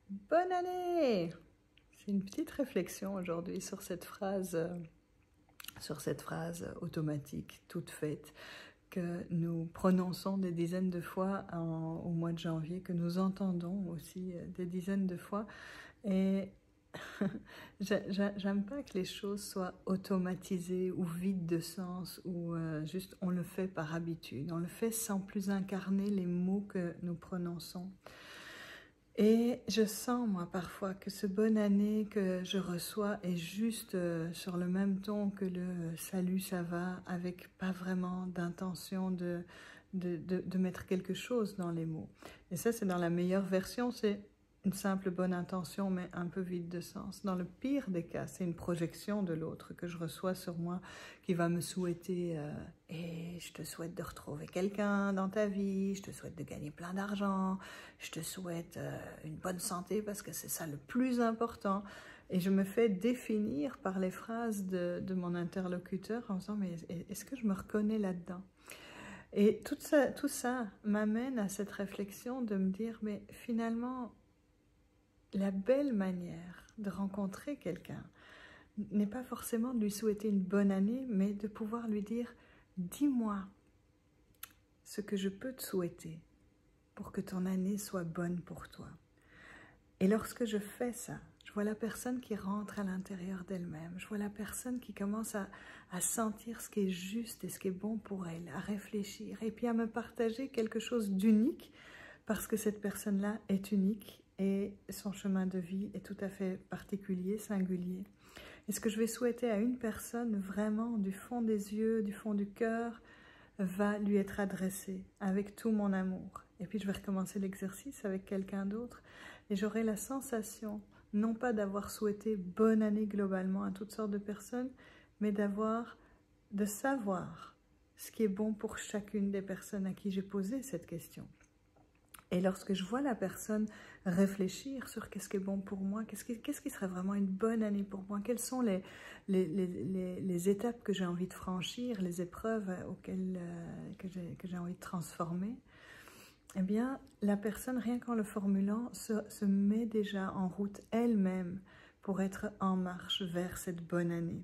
Bonne année! C'est une petite réflexion aujourd'hui sur cette phrase automatique, toute faite, que nous prononçons des dizaines de fois au mois de janvier, que nous entendons aussi des dizaines de fois. Et j'aime pas que les choses soient automatisées ou vides de sens ou juste on le fait par habitude. On le fait sans plus incarner les mots que nous prononçons. Et je sens, moi, parfois, que ce bonne année que je reçois est juste sur le même ton que le salut, ça va, avec pas vraiment d'intention de mettre quelque chose dans les mots. Et ça, c'est dans la meilleure version, c'est une simple bonne intention, mais un peu vide de sens. Dans le pire des cas, c'est une projection de l'autre que je reçois sur moi, qui va me souhaiter et je te souhaite de retrouver quelqu'un dans ta vie, je te souhaite de gagner plein d'argent, je te souhaite une bonne santé parce que c'est ça le plus important. Et je me fais définir par les phrases de mon interlocuteur en disant mais est-ce que je me reconnais là-dedans? Et tout ça m'amène à cette réflexion de me dire mais finalement la belle manière de rencontrer quelqu'un n'est pas forcément de lui souhaiter une bonne année, mais de pouvoir lui dire « Dis-moi ce que je peux te souhaiter pour que ton année soit bonne pour toi. » Et lorsque je fais ça, je vois la personne qui rentre à l'intérieur d'elle-même, je vois la personne qui commence à sentir ce qui est juste et ce qui est bon pour elle, à réfléchir et puis à me partager quelque chose d'unique parce que cette personne-là est unique et son chemin de vie est tout à fait particulier, singulier. Et ce que je vais souhaiter à une personne, vraiment du fond des yeux, du fond du cœur, va lui être adressé avec tout mon amour. Et puis je vais recommencer l'exercice avec quelqu'un d'autre et j'aurai la sensation, non pas d'avoir souhaité bonne année globalement à toutes sortes de personnes, mais de savoir ce qui est bon pour chacune des personnes à qui j'ai posé cette question. Et lorsque je vois la personne réfléchir sur qu'est-ce qui est bon pour moi, qu'est-ce qui serait vraiment une bonne année pour moi, quelles sont les étapes que j'ai envie de franchir, les épreuves que j'ai envie de transformer, eh bien, la personne, rien qu'en le formulant, se met déjà en route elle-même pour être en marche vers cette bonne année.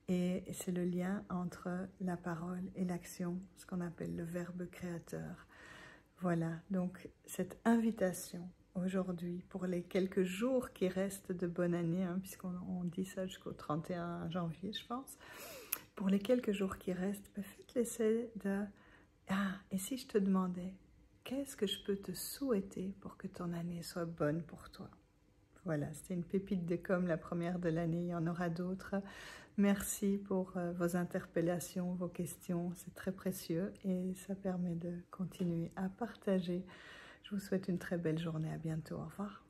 Et c'est le lien entre la parole et l'action, ce qu'on appelle le verbe créateur. Voilà, donc cette invitation aujourd'hui pour les quelques jours qui restent de bonne année, hein, puisqu'on dit ça jusqu'au 31 janvier, je pense, pour les quelques jours qui restent, faites l'essai de « Ah, et si je te demandais, qu'est-ce que je peux te souhaiter pour que ton année soit bonne pour toi ?» Voilà, c'était une pépite de com, la première de l'année, il y en aura d'autres. Merci pour vos interpellations, vos questions, c'est très précieux et ça permet de continuer à partager. Je vous souhaite une très belle journée, à bientôt, au revoir.